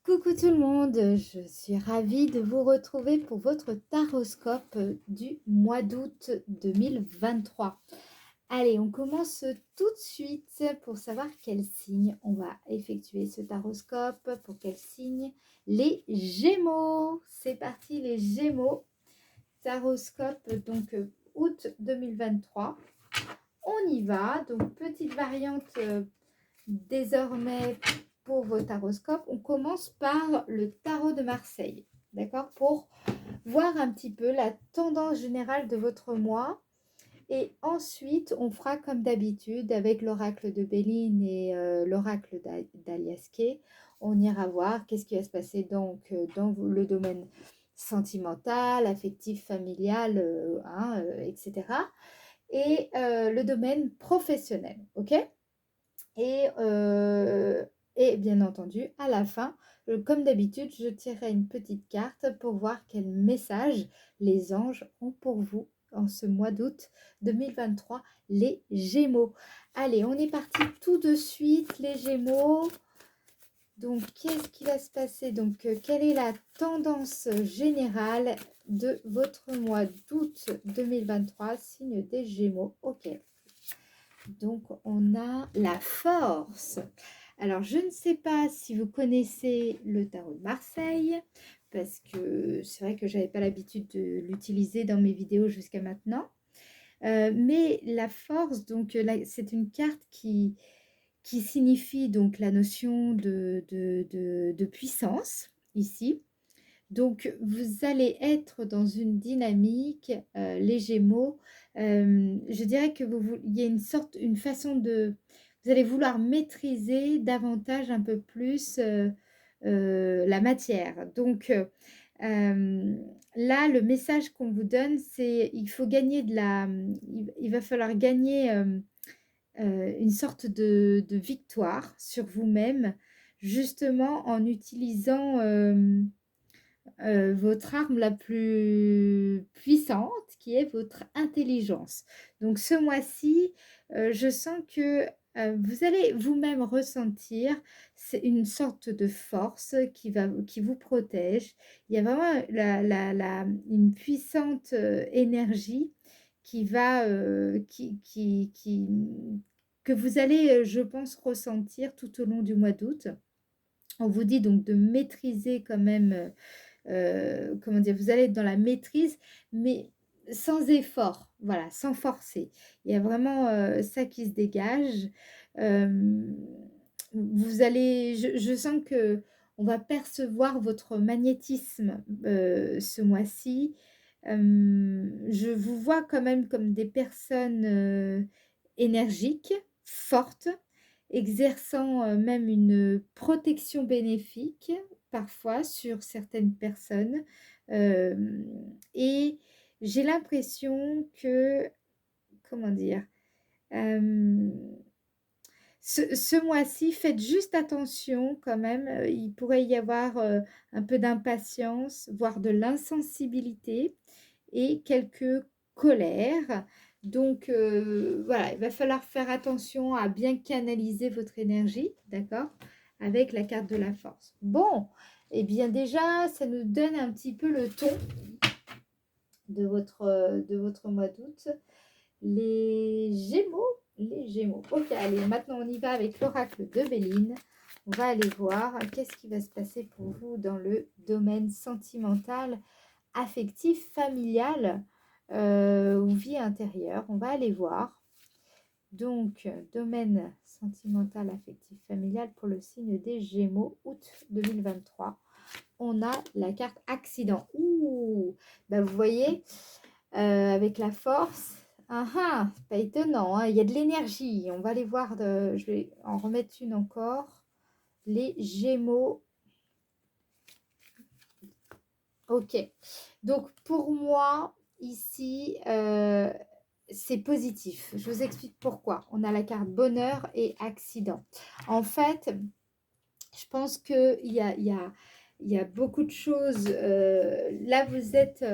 Coucou tout le monde, je suis ravie de vous retrouver pour votre taroscope du mois d'août 2023. Allez, on commence tout de suite pour savoir quel signe on va effectuer ce taroscope. Pour quel signe? Les Gémeaux. C'est parti les Gémeaux. Taroscope donc août 2023. On y va. Donc petite variante désormais pour vos taroscopes. On commence par le tarot de Marseille, d'accord, pour voir un petit peu la tendance générale de votre mois. Et ensuite, on fera comme d'habitude avec l'oracle de Béline et l'oracle d'Aliasqué. On ira voir qu'est-ce qui va se passer donc dans le domaine sentimental, affectif, familial, etc. Et le domaine professionnel, ok? Et bien entendu, à la fin, comme d'habitude, je tirerai une petite carte pour voir quel message les anges ont pour vous en ce mois d'août 2023, les Gémeaux. Allez, on est parti tout de suite, les Gémeaux. Donc, qu'est-ce qui va se passer? Donc, quelle est la tendance générale de votre mois d'août 2023, signe des Gémeaux? Ok. Donc, on a la force. Alors, je ne sais pas si vous connaissez le tarot de Marseille, parce que c'est vrai que je n'avais pas l'habitude de l'utiliser dans mes vidéos jusqu'à maintenant. Mais la force, donc, c'est une carte qui signifie donc la notion de puissance, ici. Donc, vous allez être dans une dynamique, les Gémeaux. Je dirais que il y a une façon de... Vous allez vouloir maîtriser davantage un peu plus la matière. Donc, là, le message qu'on vous donne, c'est il faut gagner de la... Il va falloir gagner une sorte de victoire sur vous-même, justement en utilisant... votre arme la plus puissante, qui est votre intelligence. Donc ce mois-ci, je sens que vous allez vous-même ressentir c'est une sorte de force qui vous protège. Il y a vraiment une puissante énergie qui va, que vous allez, je pense, ressentir tout au long du mois d'août. On vous dit donc de maîtriser quand même comment dire, vous allez être dans la maîtrise, mais sans effort, voilà, sans forcer. Il y a vraiment ça qui se dégage. Euh, Vous allez, je sens que on va percevoir votre magnétisme ce mois-ci. Je vous vois quand même comme des personnes énergiques, fortes, exerçant même une protection bénéfique parfois sur certaines personnes. Et j'ai l'impression que, comment dire, euh, ce mois-ci, faites juste attention quand même. Il pourrait y avoir un peu d'impatience, voire de l'insensibilité et quelques colères. Donc voilà, il va falloir faire attention à bien canaliser votre énergie, d'accord? Avec la carte de la force. Bon, et bien déjà, ça nous donne un petit peu le ton de votre mois d'août. Les Gémeaux. Ok, allez, maintenant on y va avec l'oracle de Béline. On va aller voir qu'est-ce qui va se passer pour vous dans le domaine sentimental, affectif, familial ou vie intérieure. On va aller voir. Donc, domaine sentimental, affectif, familial pour le signe des Gémeaux, août 2023. On a la carte accident. Ouh, ben vous voyez, avec la force. Ah ah, c'est pas étonnant, hein, il y a de l'énergie. On va aller voir, je vais en remettre une encore. Les Gémeaux. Ok. Donc, pour moi, ici, c'est positif. Je vous explique pourquoi. On a la carte bonheur et accident. En fait, je pense qu'il il y a beaucoup de choses. Là, vous êtes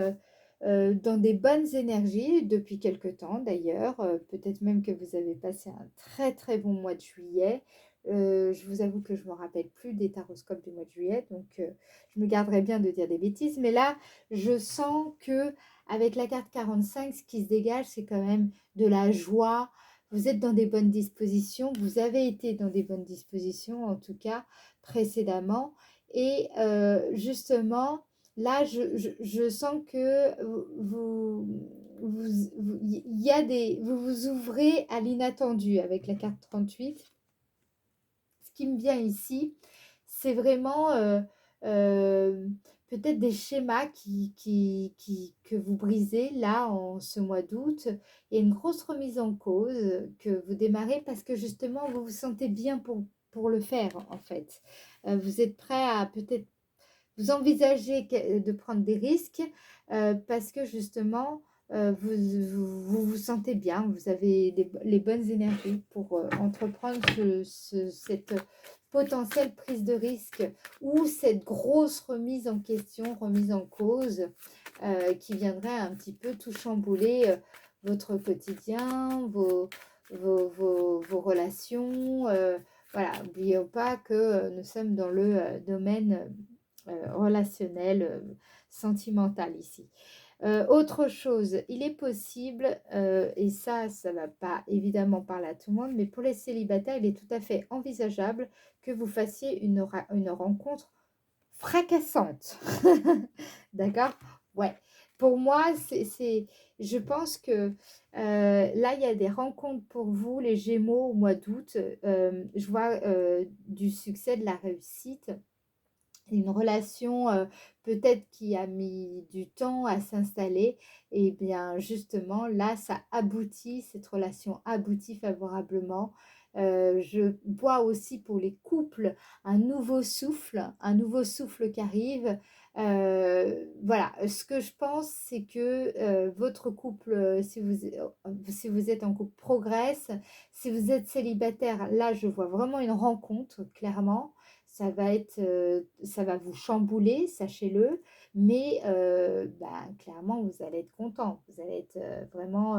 dans des bonnes énergies depuis quelque temps d'ailleurs. Peut-être même que vous avez passé un très très bon mois de juillet. Je vous avoue que je ne me rappelle plus des taroscopes du mois de juillet, donc je me garderai bien de dire des bêtises. Mais là, je sens que avec la carte 45, ce qui se dégage, c'est quand même de la joie. Vous êtes dans des bonnes dispositions. Vous avez été dans des bonnes dispositions, en tout cas, précédemment. Et justement, là, je sens que il y a vous vous ouvrez à l'inattendu avec la carte 38. Ce qui me vient ici, c'est vraiment euh, peut-être des schémas que vous brisez là en ce mois d'août. Il y a une grosse remise en cause que vous démarrez parce que justement vous vous sentez bien pour le faire en fait. Vous êtes prêt à peut-être vous envisagez de prendre des risques parce que justement, vous sentez bien, vous avez les bonnes énergies pour entreprendre cette potentielle prise de risque ou cette grosse remise en question, remise en cause qui viendrait un petit peu tout chambouler votre quotidien, vos relations. Voilà, n'oublions pas que nous sommes dans le domaine relationnel, sentimental ici. Autre chose, il est possible, et ça va pas évidemment parler à tout le monde, mais pour les célibataires, il est tout à fait envisageable que vous fassiez une rencontre fracassante. D'accord? Ouais. Pour moi, je pense que là, il y a des rencontres pour vous, les Gémeaux, au mois d'août. Je vois du succès, de la réussite, une relation peut-être qui a mis du temps à s'installer, et bien justement là ça aboutit, cette relation aboutit favorablement. Je vois aussi pour les couples un nouveau souffle qui arrive. Voilà, ce que je pense c'est que votre couple, si vous êtes en couple, progresse. Si vous êtes célibataire, là je vois vraiment une rencontre, clairement ça va vous chambouler, sachez-le, mais bah, clairement, vous allez être content. Vous allez être vraiment...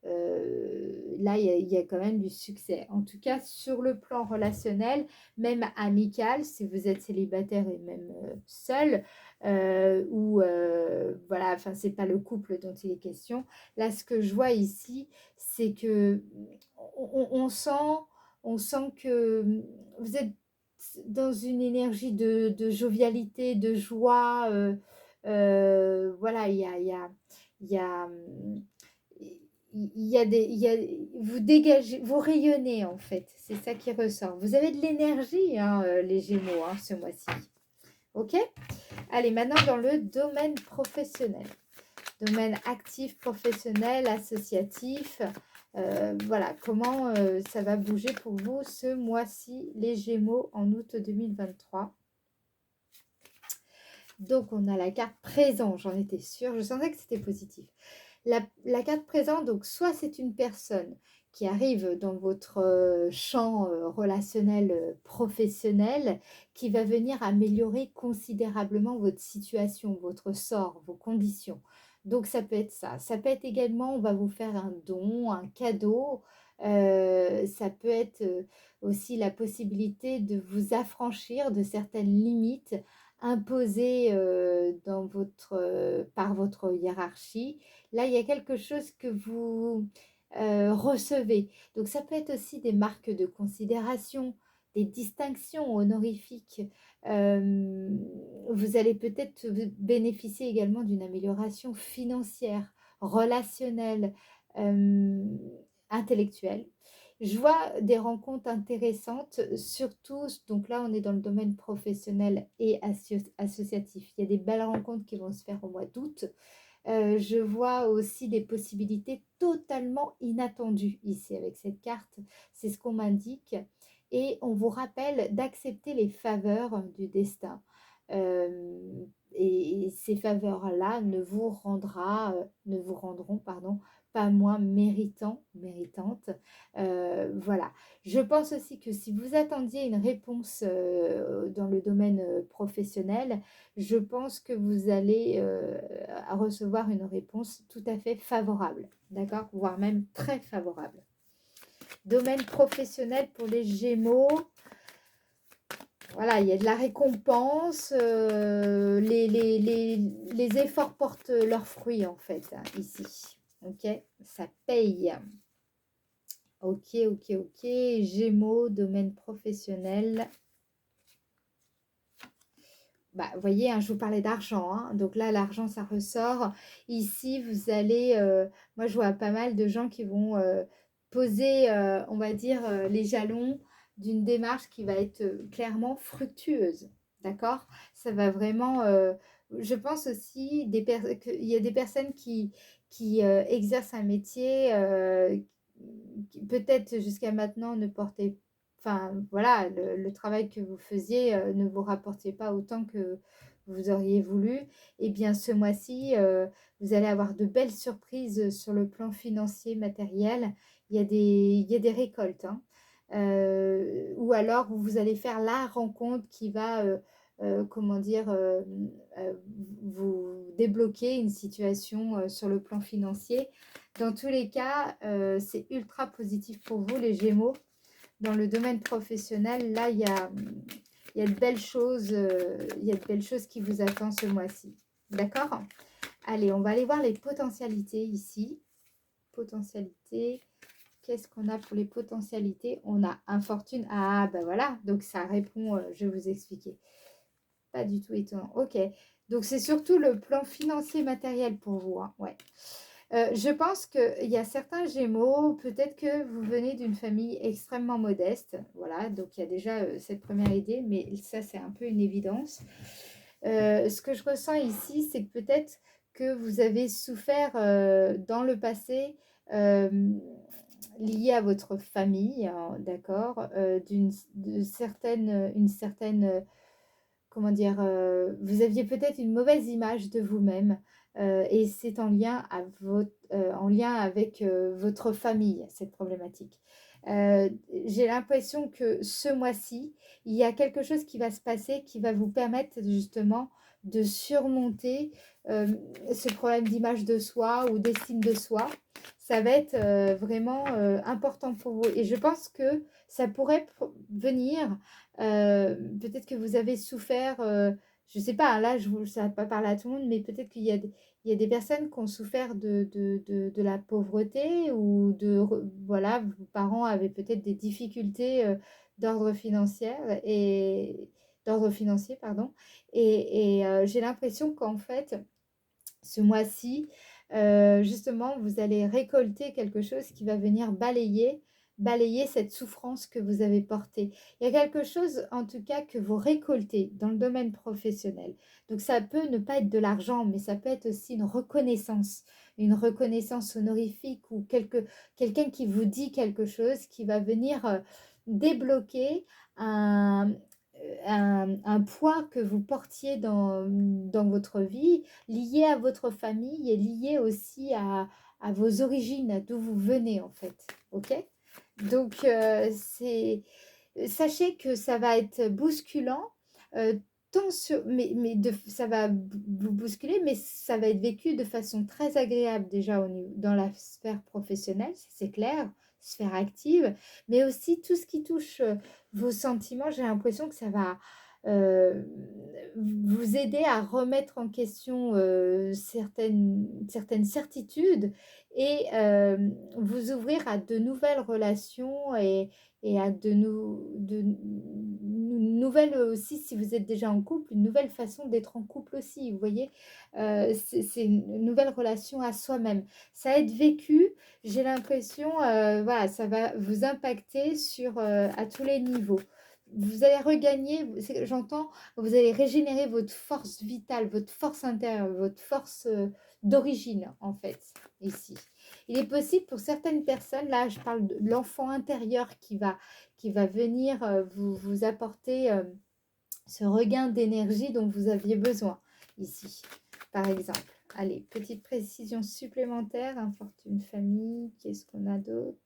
là, il y a quand même du succès. En tout cas, sur le plan relationnel, même amical, si vous êtes célibataire et même seul, ou voilà, enfin, c'est pas le couple dont il est question. Là, ce que je vois ici, c'est que on sent, on sent que vous êtes dans une énergie de jovialité, de joie. Voilà, il y a, il y a vous dégagez, vous rayonnez en fait. C'est ça qui ressort. Vous avez de l'énergie, hein, les Gémeaux, hein, ce mois-ci. Ok? Allez, maintenant dans le domaine professionnel. Domaine actif, professionnel, associatif. Voilà, comment ça va bouger pour vous ce mois-ci, les Gémeaux, en août 2023. Donc, on a la carte présent, j'en étais sûre, je sentais que c'était positif. La carte présent, donc, soit c'est une personne qui arrive dans votre champ relationnel professionnel, qui va venir améliorer considérablement votre situation, votre sort, vos conditions. Donc, ça peut être ça. Ça peut être également, on va vous faire un don, un cadeau. Ça peut être aussi la possibilité de vous affranchir de certaines limites imposées par votre hiérarchie. Là, il y a quelque chose que vous recevez. Donc, ça peut être aussi des marques de considération, des distinctions honorifiques. Euh, Vous allez peut-être bénéficier également d'une amélioration financière, relationnelle, euh, intellectuelle. Je vois des rencontres intéressantes, surtout, donc là on est dans le domaine professionnel et associatif. Il y a des belles rencontres qui vont se faire au mois d'août. Je vois aussi des possibilités totalement inattendues ici avec cette carte. C'est ce qu'on m'indique. Et on vous rappelle d'accepter les faveurs du destin. Et ces faveurs-là ne vous rendront, pardon, pas moins méritantes. Voilà. Je pense aussi que si vous attendiez une réponse dans le domaine professionnel, je pense que vous allez recevoir une réponse tout à fait favorable, d'accord? Voire même très favorable. Domaine professionnel pour les Gémeaux. voilà, il y a de la récompense, les efforts portent leurs fruits en fait, hein, ici. Ok, ça paye. Ok, ok, ok. Gémeaux, domaine professionnel. Bah, vous voyez, hein, je vous parlais d'argent, hein, donc là, l'argent, ça ressort. Ici, vous allez, moi, je vois pas mal de gens qui vont poser, on va dire, les jalons d'une démarche qui va être clairement fructueuse. D'accord? Ça va vraiment, je pense aussi qu'il y a des personnes qui exercent un métier qui peut-être jusqu'à maintenant ne portaient enfin voilà, le travail que vous faisiez ne vous rapportait pas autant que vous auriez voulu, et bien ce mois-ci, vous allez avoir de belles surprises sur le plan financier, matériel. Il y a des récoltes, hein. Ou alors vous allez faire la rencontre qui va, comment dire, euh, vous débloquer une situation sur le plan financier. Dans tous les cas, c'est ultra positif pour vous, les Gémeaux. Dans le domaine professionnel, là, il y a de belles choses, il y a de belles choses qui vous attendent ce mois-ci. D'accord? Allez, on va aller voir les potentialités ici. Potentialités. Qu'est-ce qu'on a pour les potentialités? On a infortune. Ah, ben voilà. Donc, ça répond, je vais vous expliquer. Pas du tout étonnant. Ok. Donc, c'est surtout le plan financier matériel pour vous, hein. Ouais. Je pense qu'il y a certains Gémeaux, peut-être que vous venez d'une famille extrêmement modeste. Voilà, donc il y a déjà cette première idée, mais ça, c'est un peu une évidence. Ce que je ressens ici, c'est que peut-être que vous avez souffert dans le passé lié à votre famille, hein, d'accord, une certaine comment dire, vous aviez peut-être une mauvaise image de vous-même et c'est en lien avec votre famille, cette problématique. J'ai l'impression que ce mois-ci, il y a quelque chose qui va se passer qui va vous permettre justement de surmonter euh, ce problème d'image de soi ou d'estime de soi. Ça va être vraiment important pour vous. Et je pense que ça pourrait venir peut-être que vous avez souffert, je ne sais pas, hein, là, ça ne va pas parler à tout le monde, mais peut-être il y a des personnes qui ont souffert de la pauvreté ou voilà, vos parents avaient peut-être des difficultés d'ordre financier d'ordre financier, pardon. Et j'ai l'impression qu'en fait, ce mois-ci, justement, vous allez récolter quelque chose qui va venir balayer cette souffrance que vous avez portée. Il y a quelque chose, en tout cas, que vous récoltez dans le domaine professionnel. Donc, ça peut ne pas être de l'argent, mais ça peut être aussi une reconnaissance honorifique ou quelqu'un qui vous dit quelque chose qui va venir débloquer un, un poids que vous portiez dans votre vie, lié à votre famille et lié aussi à vos origines, d'où vous venez en fait. Ok? Donc, sachez que ça va être bousculant, tant ça va vous bousculer, mais ça va être vécu de façon très agréable déjà dans la sphère professionnelle, c'est clair, sphère active, mais aussi tout ce qui touche vos sentiments. J'ai l'impression que ça va euh, vous aider à remettre en question certaines certitudes et vous ouvrir à de nouvelles relations et à nouvelles aussi, si vous êtes déjà en couple, une nouvelle façon d'être en couple aussi, vous voyez. C'est une nouvelle relation à soi-même. Ça va être vécu, j'ai l'impression, voilà, ça va vous impacter à tous les niveaux. Vous allez regagner, j'entends, vous allez régénérer votre force vitale, votre force intérieure, votre force d'origine, en fait, ici. Il est possible pour certaines personnes, là je parle de l'enfant intérieur qui va venir vous apporter ce regain d'énergie dont vous aviez besoin ici, par exemple. Allez, petite précision supplémentaire, infortune famille, qu'est-ce qu'on a d'autre?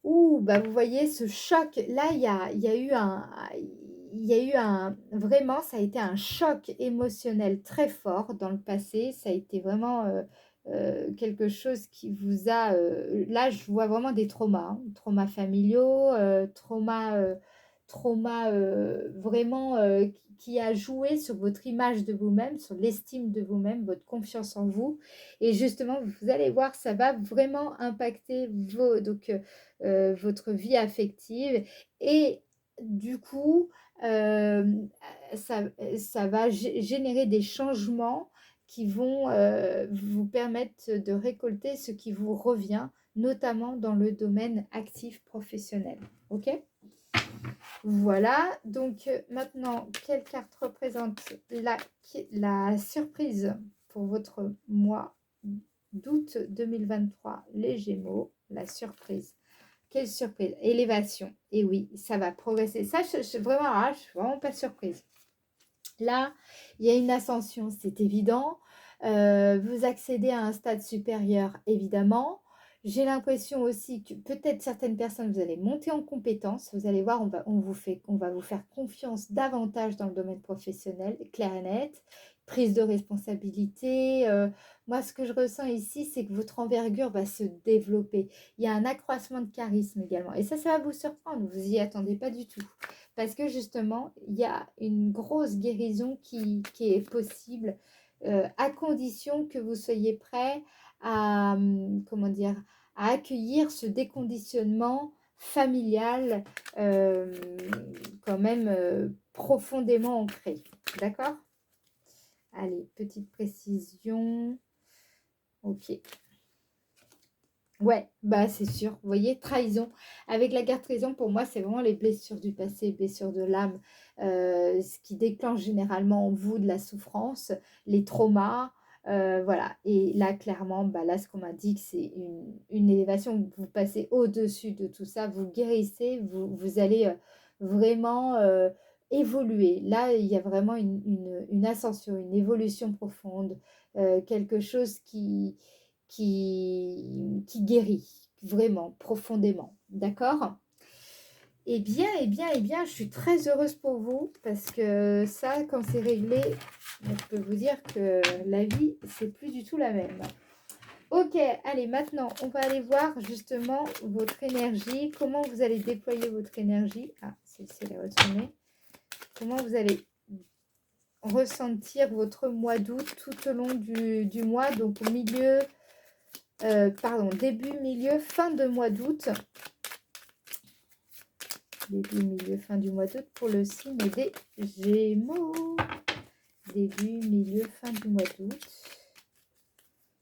Ouh, bah vous voyez ce choc, là il y a eu vraiment, ça a été un choc émotionnel très fort dans le passé, ça a été vraiment quelque chose qui vous là je vois vraiment des traumas, hein, traumas familiaux, trauma vraiment qui a joué sur votre image de vous-même, sur l'estime de vous-même, votre confiance en vous. Et justement, vous allez voir, ça va vraiment impacter votre vie affective. Et du coup, euh, ça va générer des changements qui vont vous permettre de récolter ce qui vous revient, notamment dans le domaine actif professionnel. OK? Voilà, donc maintenant, quelle carte représente la surprise pour votre mois d'août 2023, les Gémeaux? La surprise. Quelle surprise? Élévation. Et oui, ça va progresser. Ça, je suis vraiment pas surprise. Là, il y a une ascension, c'est évident. Vous accédez à un stade supérieur, évidemment. J'ai l'impression aussi que peut-être certaines personnes, vous allez monter en compétences. Vous allez voir, on va vous faire confiance davantage dans le domaine professionnel, clair et net. Prise de responsabilité. Moi, ce que je ressens ici, c'est que votre envergure va se développer. Il y a un accroissement de charisme également. Et ça va vous surprendre. Vous n'y attendez pas du tout. Parce que justement, il y a une grosse guérison qui est possible à condition que vous soyez prêt à, comment dire, à accueillir ce déconditionnement familial euh, quand même profondément ancré. D'accord? Allez, petite précision. Ok. Ouais, bah c'est sûr. Vous voyez, trahison. Avec la carte trahison, pour moi, c'est vraiment les blessures du passé, blessures de l'âme, ce qui déclenche généralement en vous de la souffrance, les traumas. Voilà. Et là, clairement, bah là, ce qu'on m'a dit, c'est une élévation. Vous passez au-dessus de tout ça, vous guérissez, vous allez vraiment évoluer. Là, il y a vraiment une ascension, une évolution profonde, quelque chose qui guérit vraiment profondément. D'accord? Eh bien, je suis très heureuse pour vous parce que ça, quand c'est réglé, je peux vous dire que la vie, c'est plus du tout la même. Ok, allez, maintenant, on va aller voir justement votre énergie. Comment vous allez déployer votre énergie? Ah, c'est la retournée. Comment vous allez ressentir votre mois d'août tout au long du mois, donc au milieu, début, milieu, fin de mois d'août. Début, milieu, fin du mois d'août pour le signe des Gémeaux. Début, milieu, fin du mois d'août.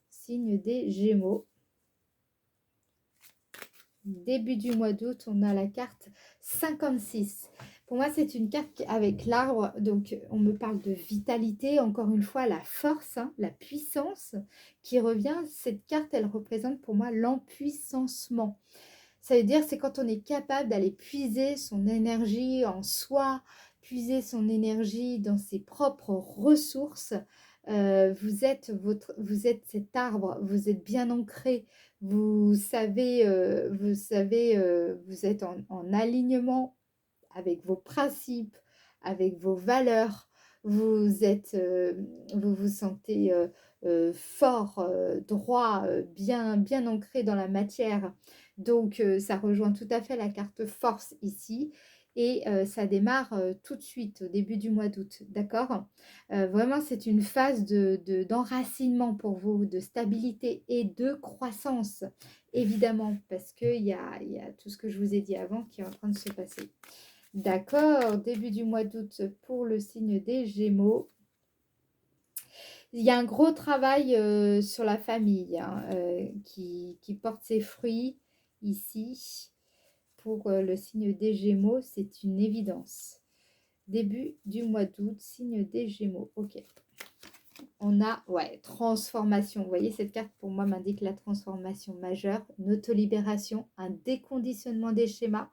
Signe des Gémeaux. Début du mois d'août, on a la carte 56. Pour moi, c'est une carte avec l'arbre. Donc, on me parle de vitalité. Encore une fois, la force, hein, la puissance qui revient. Cette carte, elle représente pour moi l'empuissancement. Ça veut dire c'est quand on est capable d'aller puiser son énergie en soi, puiser son énergie dans ses propres ressources. Vous êtes cet arbre, vous êtes bien ancré, vous savez, vous êtes en alignement avec vos principes, avec vos valeurs. Vous vous sentez fort, droit, bien ancré dans la matière. Donc, ça rejoint tout à fait la carte force ici. Et ça démarre tout de suite au début du mois d'août, d'accord? Vraiment, c'est une phase d'enracinement pour vous, de stabilité et de croissance, évidemment, parce qu'il y a tout ce que je vous ai dit avant qui est en train de se passer. D'accord, début du mois d'août pour le signe des Gémeaux. Il y a un gros travail sur la famille hein, qui porte ses fruits ici. Pour le signe des Gémeaux, c'est une évidence. Début du mois d'août, signe des Gémeaux. Ok. On a, ouais, transformation. Vous voyez, cette carte pour moi m'indique la transformation majeure, une autolibération, un déconditionnement des schémas,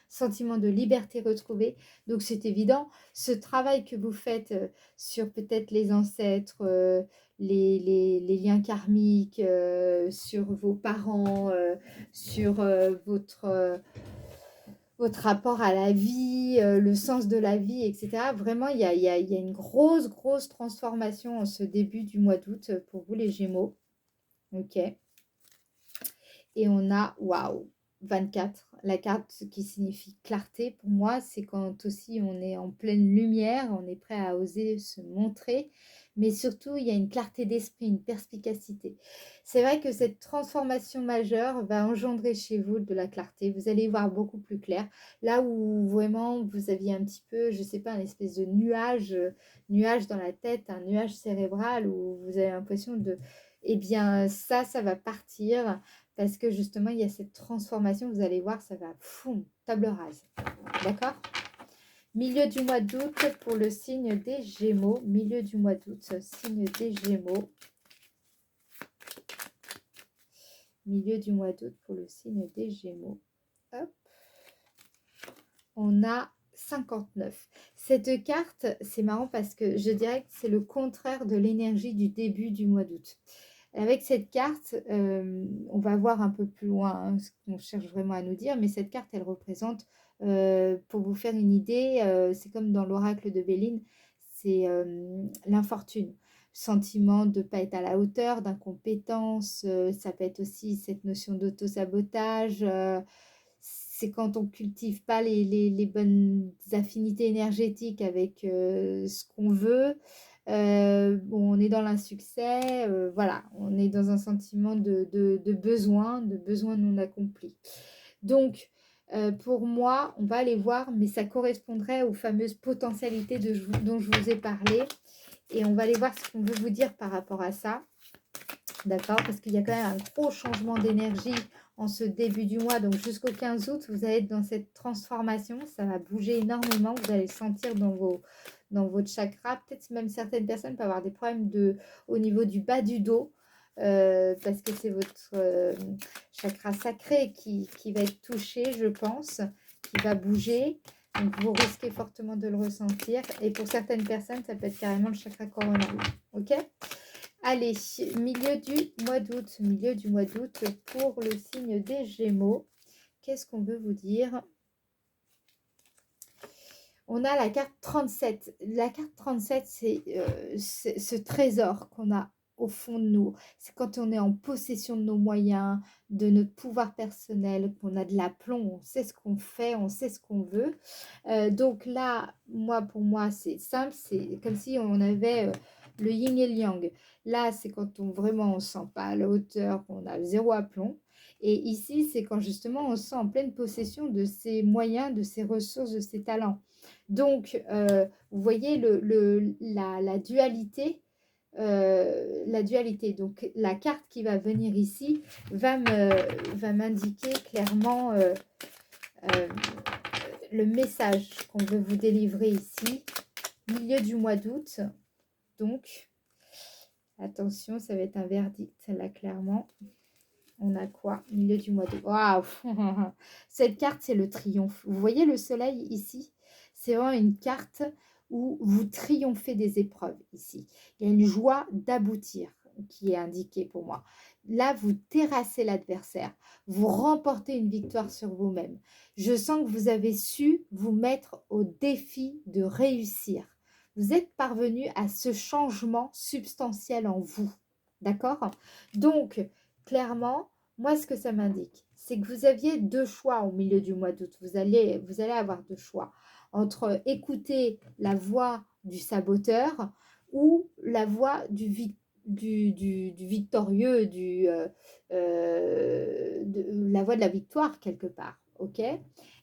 sentiment de liberté retrouvée. Donc c'est évident, ce travail que vous faites sur peut-être les ancêtres, les liens karmiques, sur vos parents, sur votre rapport à la vie, le sens de la vie, etc. Vraiment, il y a une grosse transformation en ce début du mois d'août pour vous les Gémeaux. Ok. Et on a, waouh, 24, la carte qui signifie clarté pour moi, c'est quand aussi on est en pleine lumière, on est prêt à oser se montrer, mais surtout il y a une clarté d'esprit, une perspicacité. C'est vrai que cette transformation majeure va engendrer chez vous de la clarté, vous allez y voir beaucoup plus clair, là où vraiment vous aviez un petit peu, je sais pas, un espèce de nuage, nuage dans la tête, un nuage cérébral où vous avez l'impression de, eh bien ça va partir. Parce que justement, il y a cette transformation, vous allez voir, ça va, foum, table rase. D'accord? Milieu du mois d'août pour le signe des Gémeaux. Milieu du mois d'août, signe des Gémeaux. Milieu du mois d'août pour le signe des Gémeaux. Hop. On a 59. Cette carte, c'est marrant parce que je dirais que c'est le contraire de l'énergie du début du mois d'août. Avec cette carte, on va voir un peu plus loin hein, ce qu'on cherche vraiment à nous dire, mais cette carte, elle représente, pour vous faire une idée, c'est comme dans l'oracle de Béline, c'est l'infortune, sentiment de ne pas être à la hauteur, d'incompétence, ça peut être aussi cette notion d'auto-sabotage, c'est quand on cultive pas les bonnes affinités énergétiques avec ce qu'on veut. Bon, on est dans l'insuccès, voilà, on est dans un sentiment de besoin non accompli. Donc, pour moi, on va aller voir, mais ça correspondrait aux fameuses potentialités dont je vous ai parlé. Et on va aller voir ce qu'on veut vous dire par rapport à ça. D'accord? Parce qu'il y a quand même un gros changement d'énergie en ce début du mois. Donc, jusqu'au 15 août, vous allez être dans cette transformation. Ça va bouger énormément. Vous allez le sentir dans votre chakra. Peut-être même certaines personnes peuvent avoir des problèmes au niveau du bas du dos. Parce que c'est votre chakra sacré qui va être touché, je pense, qui va bouger. Donc, vous risquez fortement de le ressentir. Et pour certaines personnes, ça peut être carrément le chakra coronal. OK? Allez, milieu du mois d'août pour le signe des Gémeaux. Qu'est-ce qu'on veut vous dire? On a la carte 37. La carte 37, c'est ce trésor qu'on a au fond de nous. C'est quand on est en possession de nos moyens, de notre pouvoir personnel, qu'on a de l'aplomb, on sait ce qu'on fait, on sait ce qu'on veut. Donc là, pour moi, c'est simple. C'est comme si on avait le yin et le yang. Là, c'est quand on se sent pas à la hauteur, qu'on a zéro aplomb. Et ici, c'est quand justement on se sent en pleine possession de ses moyens, de ses ressources, de ses talents. Donc, vous voyez la dualité. La dualité. Donc, la carte qui va venir ici va m'indiquer clairement le message qu'on veut vous délivrer ici. Milieu du mois d'août. Donc, attention, ça va être un verdict, là, clairement. On a quoi? Milieu du mois d'août. Waouh! Cette carte, c'est le triomphe. Vous voyez le soleil ici? C'est vraiment une carte où vous triomphez des épreuves ici. Il y a une joie d'aboutir qui est indiquée pour moi. Là, vous terrassez l'adversaire. Vous remportez une victoire sur vous-même. Je sens que vous avez su vous mettre au défi de réussir. Vous êtes parvenu à ce changement substantiel en vous. D'accord? Donc, clairement, moi, ce que ça m'indique, c'est que vous aviez deux choix au milieu du mois d'août. Vous allez avoir deux choix entre écouter la voix du saboteur ou la voix du victorieux, la voix de la victoire quelque part. OK?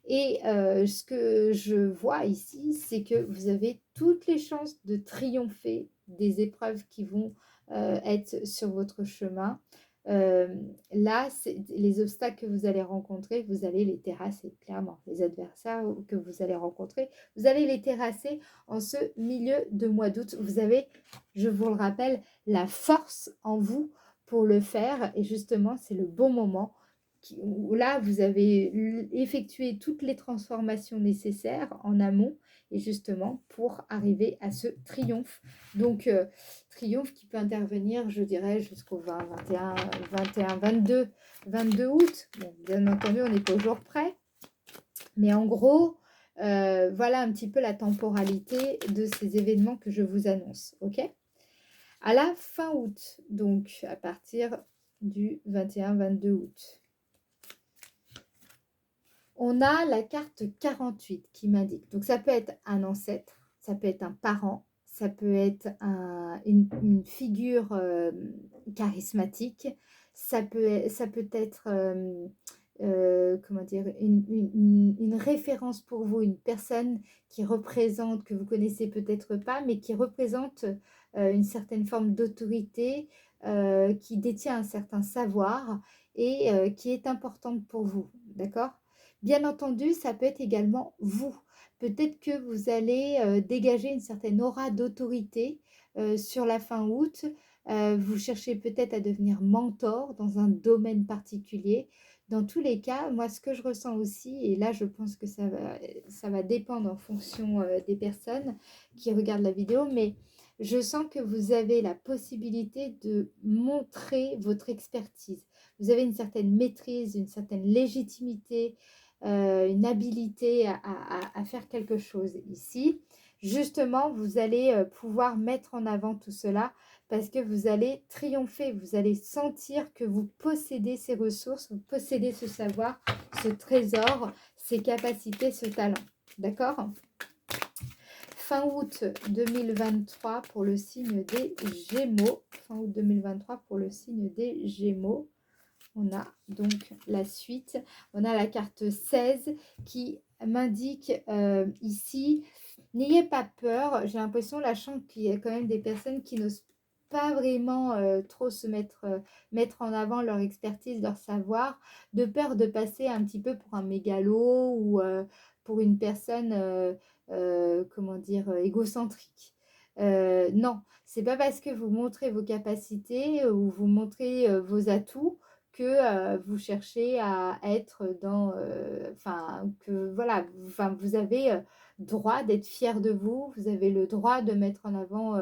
Et ce que je vois ici, c'est que vous avez toutes les chances de triompher des épreuves qui vont être sur votre chemin. Là, les obstacles que vous allez rencontrer, vous allez les terrasser, clairement. Les adversaires que vous allez rencontrer, vous allez les terrasser en ce milieu de mois d'août. Vous avez, je vous le rappelle, la force en vous pour le faire. Et justement, c'est le bon moment où là, vous avez effectué toutes les transformations nécessaires en amont et justement pour arriver à ce triomphe. Donc, triomphe qui peut intervenir, je dirais, jusqu'au 20, 21, 22 août. Bon, bien entendu, on n'est pas au jour près. Mais en gros, voilà un petit peu la temporalité de ces événements que je vous annonce. OK? À la fin août, donc à partir du 21-22 août. On a la carte 48 qui m'indique. Donc, ça peut être un ancêtre, ça peut être un parent, ça peut être une figure charismatique, ça peut être, comment dire, une référence pour vous, une personne qui représente, que vous connaissez peut-être pas, mais qui représente une certaine forme d'autorité, qui détient un certain savoir et qui est importante pour vous, d'accord? Bien entendu, ça peut être également vous. Peut-être que vous allez dégager une certaine aura d'autorité sur la fin août. Vous cherchez peut-être à devenir mentor dans un domaine particulier. Dans tous les cas, moi, ce que je ressens aussi, et là, je pense que ça va dépendre en fonction des personnes qui regardent la vidéo, mais je sens que vous avez la possibilité de montrer votre expertise. Vous avez une certaine maîtrise, une certaine légitimité, une habilité à faire quelque chose ici. Justement, vous allez pouvoir mettre en avant tout cela parce que vous allez triompher, vous allez sentir que vous possédez ces ressources, vous possédez ce savoir, ce trésor, ces capacités, ce talent. D'accord? Fin août 2023 pour le signe des Gémeaux. Fin août 2023 pour le signe des Gémeaux. On a donc la suite. On a la carte 16 qui m'indique ici, n'ayez pas peur. J'ai l'impression, la chance qu'il y a quand même des personnes qui n'osent pas vraiment trop se mettre en avant leur expertise, leur savoir, de peur de passer un petit peu pour un mégalo ou pour une personne, comment dire, égocentrique. Non, c'est pas parce que vous montrez vos capacités ou vous montrez vos atouts que vous cherchez à être dans, enfin, que voilà, enfin, vous avez droit d'être fier de vous, vous avez le droit de mettre en avant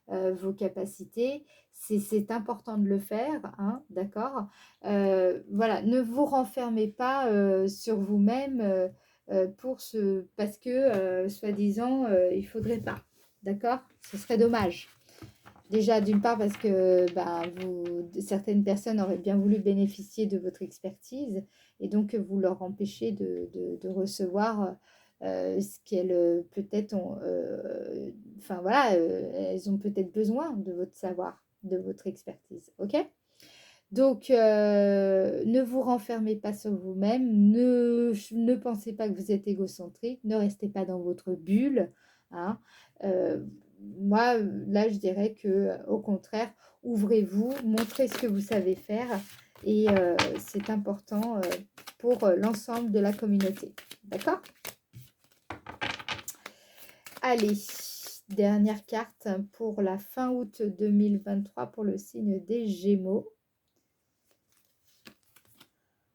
vos capacités. C'est important de le faire, hein, d'accord? Voilà, ne vous renfermez pas sur vous-même parce que, soi-disant, il faudrait pas, d'accord? Ce serait dommage. Déjà, d'une part, parce que certaines personnes auraient bien voulu bénéficier de votre expertise et donc vous leur empêchez de recevoir ce qu'elles peut-être ont. Enfin voilà, elles ont peut-être besoin de votre savoir, de votre expertise. Ok? Donc, ne vous renfermez pas sur vous-même, ne pensez pas que vous êtes égocentrique, ne restez pas dans votre bulle, hein. Moi, là, je dirais que, au contraire, ouvrez-vous, montrez ce que vous savez faire et c'est important pour l'ensemble de la communauté. D'accord? Allez, dernière carte pour la fin août 2023 pour le signe des Gémeaux.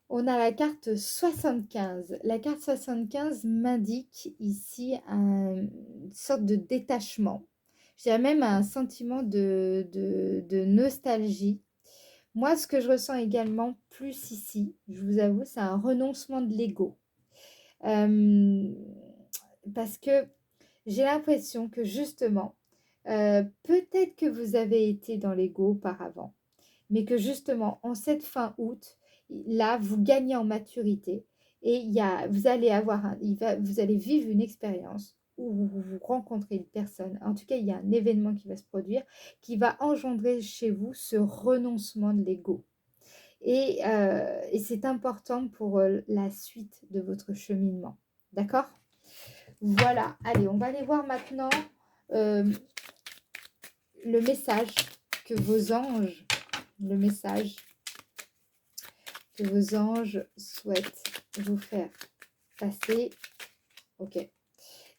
On a la carte 75. La carte 75 m'indique ici une sorte de détachement. Je dirais même un sentiment de nostalgie. Moi, ce que je ressens également plus ici, je vous avoue, c'est un renoncement de l'ego. Parce que j'ai l'impression que justement, peut-être que vous avez été dans l'ego auparavant, mais que justement, en cette fin août, là, vous gagnez en maturité et vous allez vous allez vivre une expérience où vous rencontrez une personne. En tout cas, il y a un événement qui va se produire qui va engendrer chez vous ce renoncement de l'ego. Et c'est important pour la suite de votre cheminement. D'accord? Voilà. Allez, on va aller voir maintenant euh, le message que vos anges, le message que vos anges souhaitent vous faire passer. Ok.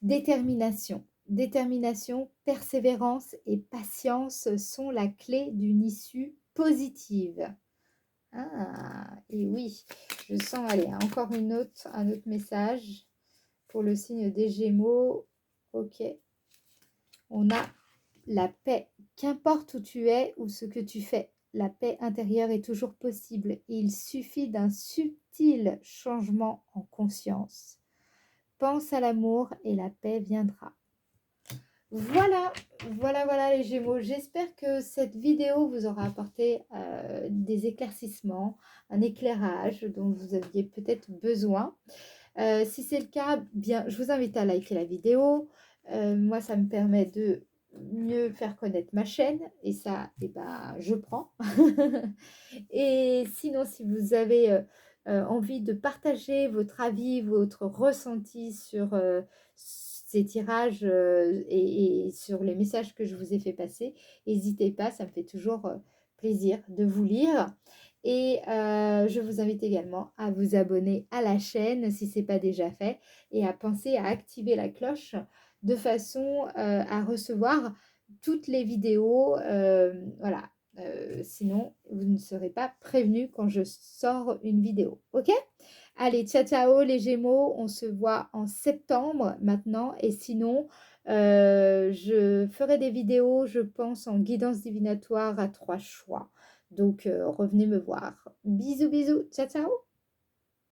Détermination. Détermination, persévérance et patience sont la clé d'une issue positive. Ah, et oui, je sens, allez, encore un autre message pour le signe des Gémeaux. Ok. On a la paix. Qu'importe où tu es ou ce que tu fais, la paix intérieure est toujours possible et il suffit d'un subtil changement en conscience. Pense à l'amour et la paix viendra. Voilà, voilà les Gémeaux. J'espère que cette vidéo vous aura apporté des éclaircissements, un éclairage dont vous aviez peut-être besoin. Si c'est le cas, bien, je vous invite à liker la vidéo. Moi, ça me permet de mieux faire connaître ma chaîne et ça, eh ben, je prends. Et sinon, si vous avez envie de partager votre avis, votre ressenti sur ces tirages et sur les messages que je vous ai fait passer, n'hésitez pas, ça me fait toujours plaisir de vous lire. Et je vous invite également à vous abonner à la chaîne si ce n'est pas déjà fait et à penser à activer la cloche de façon à recevoir toutes les vidéos. Voilà, sinon vous ne serez pas prévenu quand je sors une vidéo. Ok? Allez, ciao ciao les Gémeaux, on se voit en septembre maintenant et sinon je ferai des vidéos, je pense, en guidance divinatoire à 3 choix. Donc revenez me voir. Bisous bisous, ciao ciao.